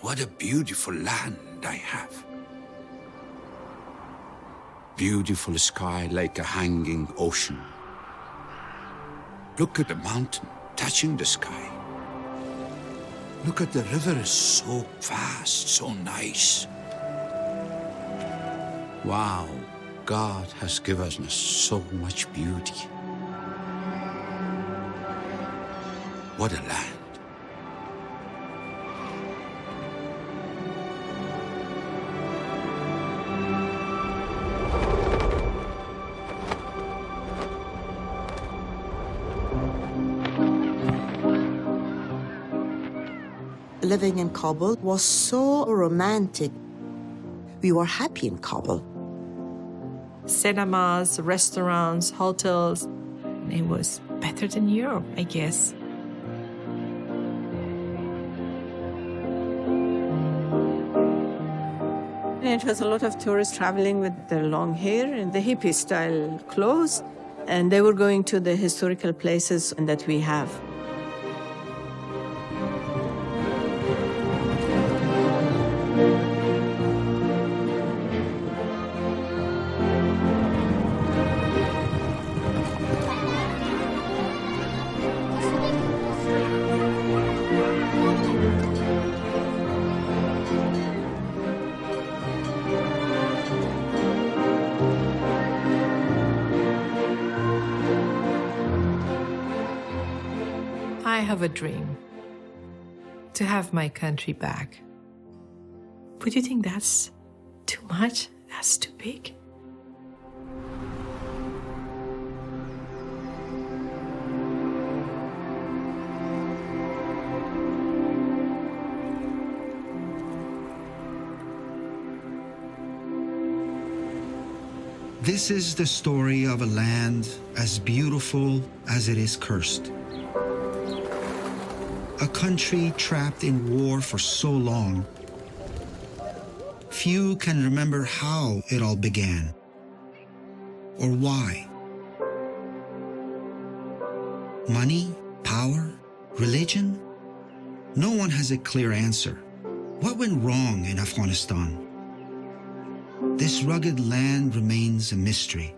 What a beautiful land I have. Beautiful sky like a hanging ocean. Look at the mountain touching the sky. Look at the river, so vast, so nice. Wow, God has given us so much beauty. What a land. Living in Kabul was so romantic. We were happy in Kabul. Cinemas, restaurants, hotels. It was better than Europe, I guess. It was a lot of tourists traveling with their long hair and the hippie-style clothes, and they were going to the historical places that we have. I have a dream to have my country back. Would you think that's too much? That's too big? This is the story of a land as beautiful as it is cursed. A country trapped in war for so long. Few can remember how it all began, or why. Money, power, religion? No one has a clear answer. What went wrong in Afghanistan? This rugged land remains a mystery.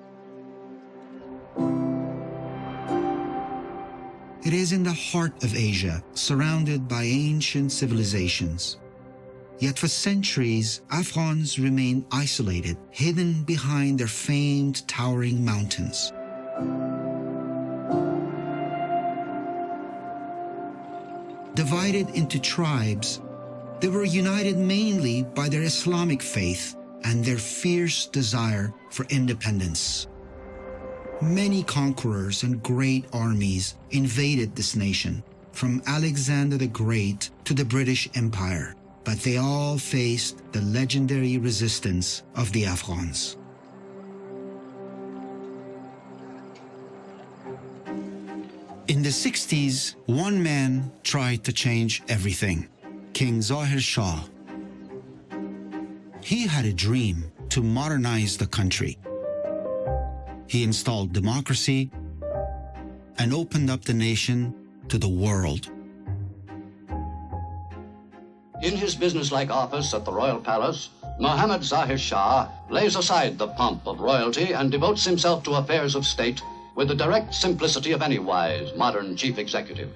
It is in the heart of Asia, surrounded by ancient civilizations. Yet for centuries, Afghans remain isolated, hidden behind their famed towering mountains. Divided into tribes, they were united mainly by their Islamic faith and their fierce desire for independence. Many conquerors and great armies invaded this nation, from Alexander the Great to the British Empire, but they all faced the legendary resistance of the Afghans. In the 60s, one man tried to change everything, King Zahir Shah. He had a dream to modernize the country. He installed democracy and opened up the nation to the world. In his businesslike office at the Royal Palace, Mohammad Zahir Shah lays aside the pomp of royalty and devotes himself to affairs of state with the direct simplicity of any wise, modern chief executive.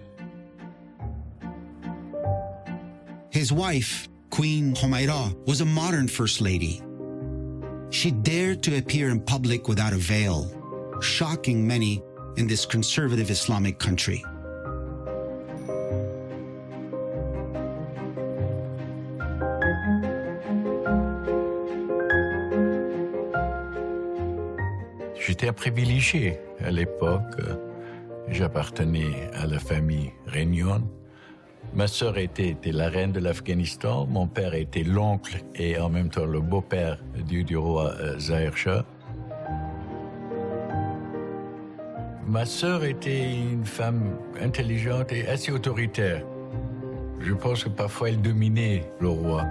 His wife, Queen Humaira, was a modern first lady. She dared to appear in public without a veil, shocking many in this conservative Islamic country. J'étais privilégié à l'époque. J'appartenais à la famille régnante. Ma sœur était la reine de l'Afghanistan. Mon père était l'oncle et en même temps le beau-père du roi Zahir Shah. Ma sœur était une femme intelligente et assez autoritaire. Je pense que parfois elle dominait le roi.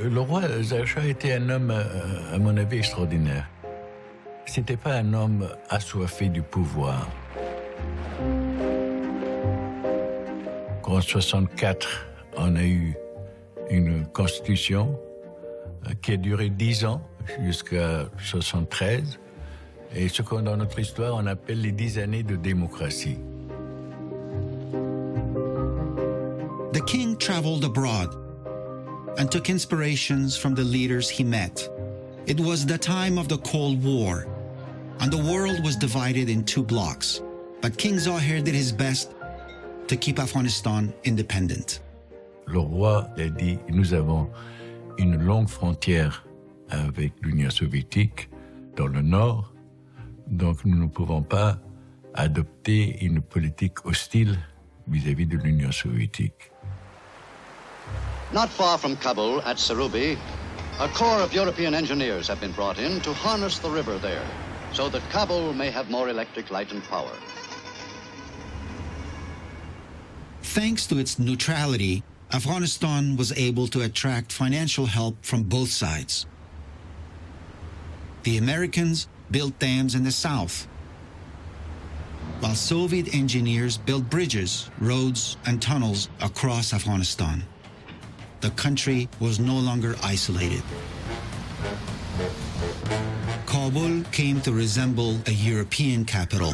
Le roi Zahir Shah était un homme, à mon avis, extraordinaire. C'était pas un homme assoiffé du pouvoir. En 64, on a eu une constitution qui a duré 10 ans, jusqu'à 73, et ce qu'on dans notre histoire on appelle les 10 années de démocratie. The king traveled abroad and took inspirations from the leaders he met. It was the time of the Cold War, and the world was divided in two blocks. But King Zahir did his best to keep Afghanistan independent. Le roi a dit, nous avons une longue frontière avec l'Union soviétique dans le nord, donc nous ne pouvons pas adopter une politique hostile vis-à-vis de l'Union soviétique. Not far from Kabul, at Sarubi, a corps of European engineers have been brought in to harness the river there, so that Kabul may have more electric light and power. Thanks to its neutrality, Afghanistan was able to attract financial help from both sides. The Americans built dams in the south, while Soviet engineers built bridges, roads, and tunnels across Afghanistan. The country was no longer isolated. Kabul came to resemble a European capital.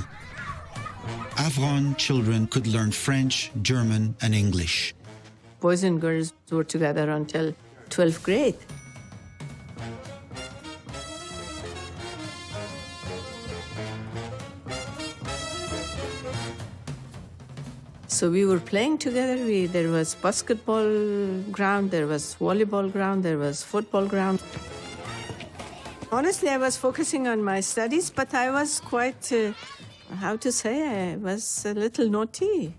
Afghan children could learn French, German, and English. Boys and girls were together until 12th grade. So we were playing together. There was basketball ground, there was volleyball ground, there was football ground. Honestly, I was focusing on my studies, but I was quite, I was a little naughty.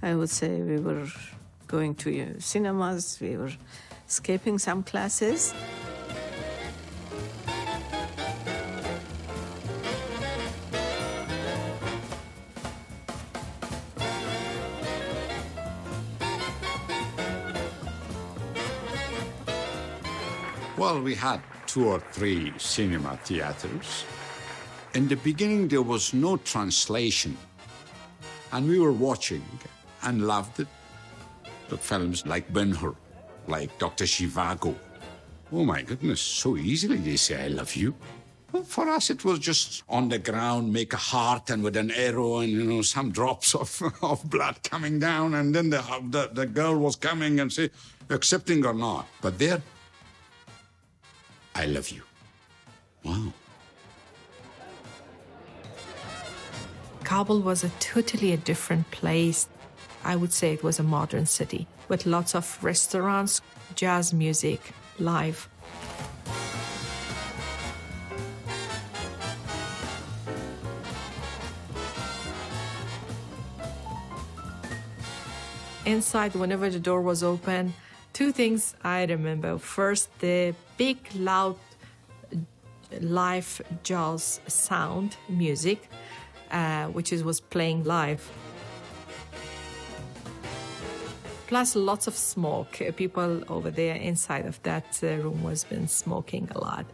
I would say we were going to cinemas, we were skipping some classes. Well, we had 2 or 3 cinema theaters. In the beginning, there was no translation. And we were watching and loved it. The films like Ben-Hur, like Dr. Zhivago. Oh my goodness, so easily they say, I love you. Well, for us, it was just on the ground, make a heart and with an arrow and, some drops of blood coming down. And then the girl was coming and say, accepting or not. But there, I love you. Wow. Kabul was a totally different place. I would say it was a modern city with lots of restaurants, jazz music, live. Inside, whenever the door was open, 2 things I remember. First, the big, loud, live jazz sound music, which was playing live. Plus, lots of smoke. People over there inside of that room was been smoking a lot.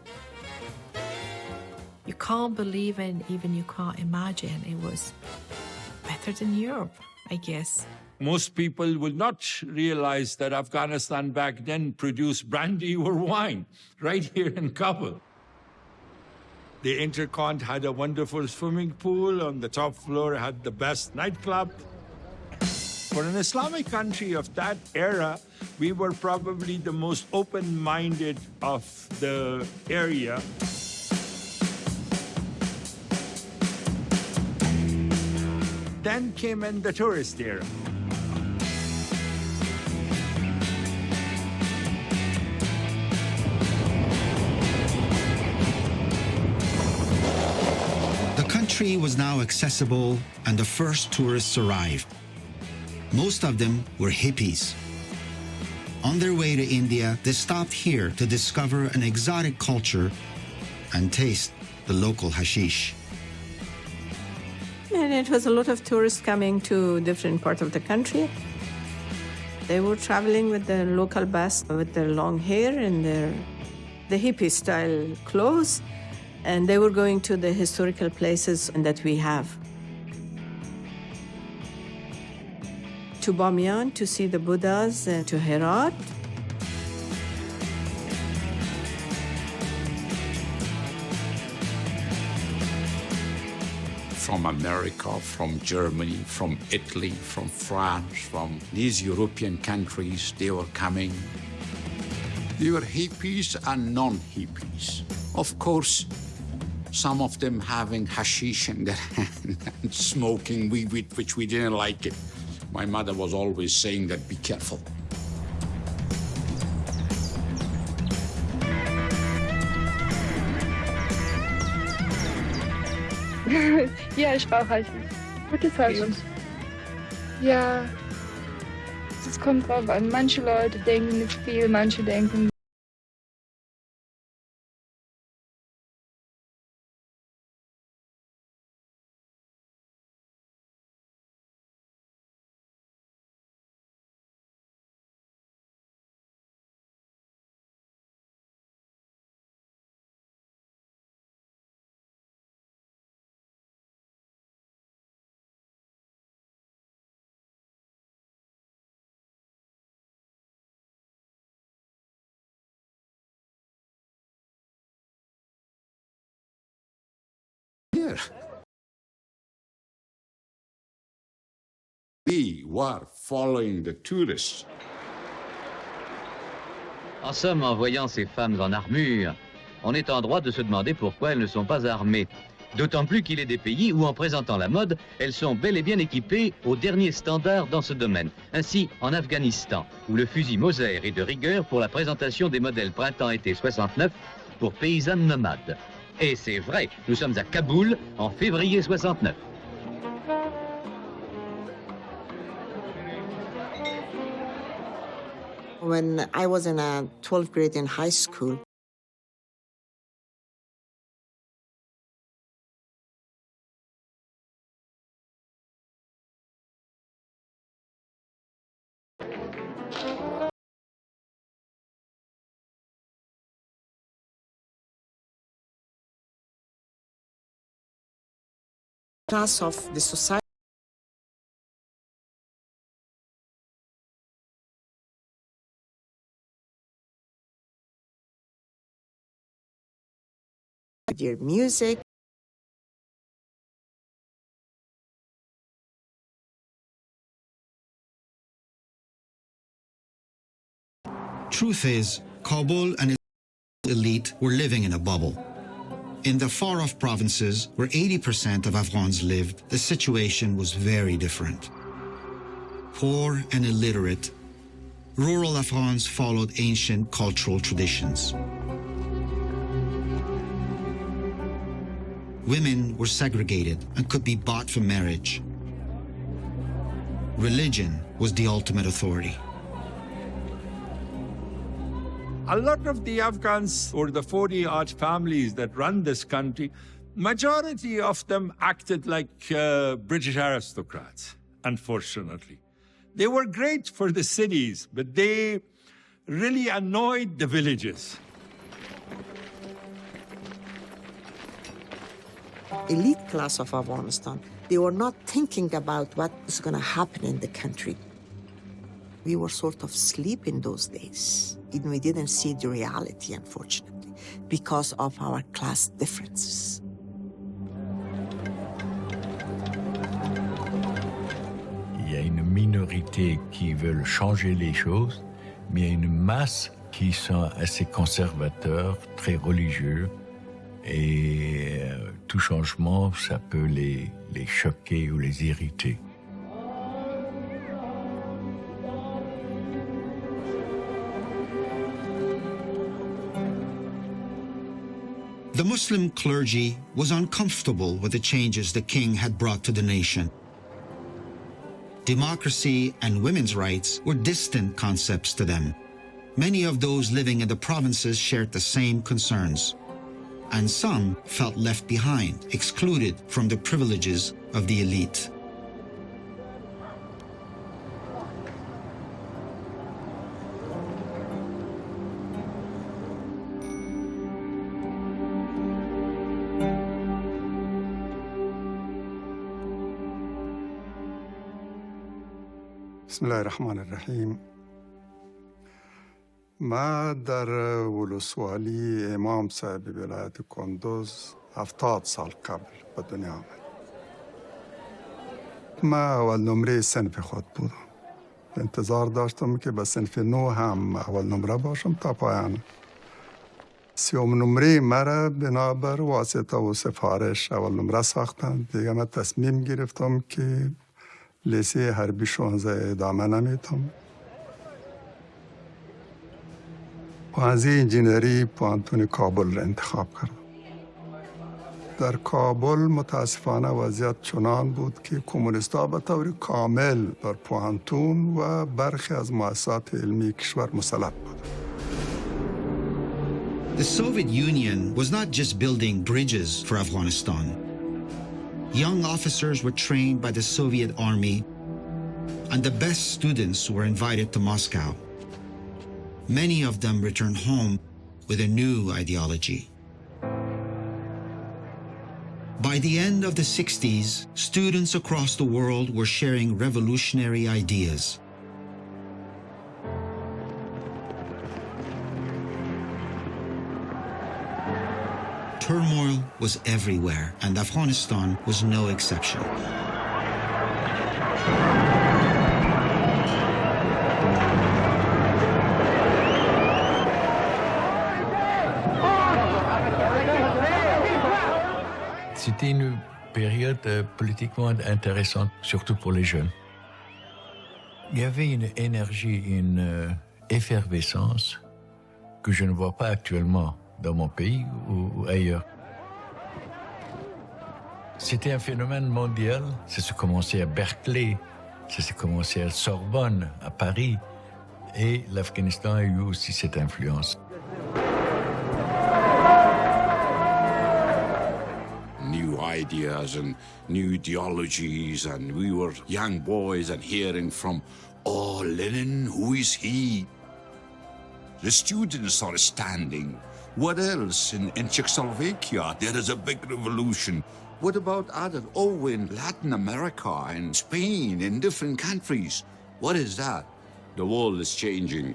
You can't believe and even you can't imagine. It was better than Europe, I guess. Most people will not realize that Afghanistan back then produced brandy or wine right here in Kabul. The Intercont had a wonderful swimming pool. On the top floor had the best nightclub. For an Islamic country of that era, we were probably the most open-minded of the area. Then came in the tourist era. The country was now accessible, and the first tourists arrived. Most of them were hippies. On their way to India, they stopped here to discover an exotic culture and taste the local hashish. And it was a lot of tourists coming to different parts of the country. They were traveling with the local bus with their long hair and the hippie-style clothes, and they were going to the historical places that we have. to Bamiyan to see the Buddhas and to Herat. From America, from Germany, from Italy, from France, from these European countries, they were coming. They were hippies and non-hippies. Of course, some of them having hashish in their hand and smoking weed, which we didn't like it. My mother was always saying that, be careful. Ja, ich rauche halt. Gutes Haschisch. Ja, es kommt drauf an. Manche Leute denken nicht viel, manche denken. Here. We were following the tourists. En somme, en voyant ces femmes en armure, on est en droit de se demander pourquoi elles ne sont pas armées. D'autant plus qu'il est des pays où, en présentant la mode, elles sont bel et bien équipées aux derniers standards dans ce domaine. Ainsi, en Afghanistan, où le fusil Moser est de rigueur pour la présentation des modèles printemps-été 69 pour paysannes nomades. Et c'est vrai, nous sommes à Kaboul en février 69. When I was in a 12th grade in high school, class of the society your music. Truth is, Kabul and its elite were living in a bubble. In the far-off provinces, where 80% of Afghans lived, the situation was very different. Poor and illiterate, rural Afghans followed ancient cultural traditions. Women were segregated and could be bought for marriage. Religion was the ultimate authority. A lot of the Afghans, or the 40-odd families that run this country, majority of them acted like British aristocrats, unfortunately. They were great for the cities, but they really annoyed the villages. Elite class of Afghanistan, they were not thinking about what is going to happen in the country. We were sort of asleep in those days. We didn't see the reality, unfortunately, because of our class differences. Il y a une minorité qui veulent changer les choses, mais il y a une masse qui sont assez conservateurs, très religieux, et tout changement, ça peut les choquer ou les irriter. The Muslim clergy was uncomfortable with the changes the king had brought to the nation. Democracy and women's rights were distant concepts to them. Many of those living in the provinces shared the same concerns, and some felt left behind, excluded from the privileges of the elite. بسم الله الرحمن الرحیم. ما در ولسوالی امام صاحب ولایت کندوز 70 سال قبل به دنیا آمد. ما اول نمره صنف خود بودم. انتظار داشتم که به صنف 9 هم اول نمره باشم تا پایان. 30 نمره مرا بنابر واسطه و سفارش اول نمره ساختند. دیگه من تصمیم گرفتم که لیسه حربی 16 ادامه نمیتم. پانزی انجینری پوانتون کابل را انتخاب کردم. در کابل متاسفانه وضعیت چنان بود که کمونیست‌ها به طور کامل بر پوانتون و برخی از مؤسسات علمی کشور مسلط بود. The Soviet Union was not just building bridges for Afghanistan. Young officers were trained by the Soviet army, and the best students were invited to Moscow. Many of them returned home with a new ideology. By the end of the 60s, students across the world were sharing revolutionary ideas. Turmoil was everywhere, and Afghanistan was no exception. C'était une période politiquement intéressante, surtout pour les jeunes. Il y avait une énergie, une effervescence que je ne vois pas actuellement dans mon pays ou ailleurs. C'était un phénomène mondial. Ça s'est commencé à Berkeley, ça s'est commencé à Sorbonne, à Paris. Et l'Afghanistan a eu aussi cette influence. New ideas and new ideologies, and we were young boys and hearing from, oh, Lenin, who is he? The students are standing. What else? In Czechoslovakia, there is a big revolution. What about others? Oh, in Latin America, in Spain, in different countries. What is that? The world is changing.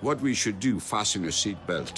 What we should do, fasten a seatbelt.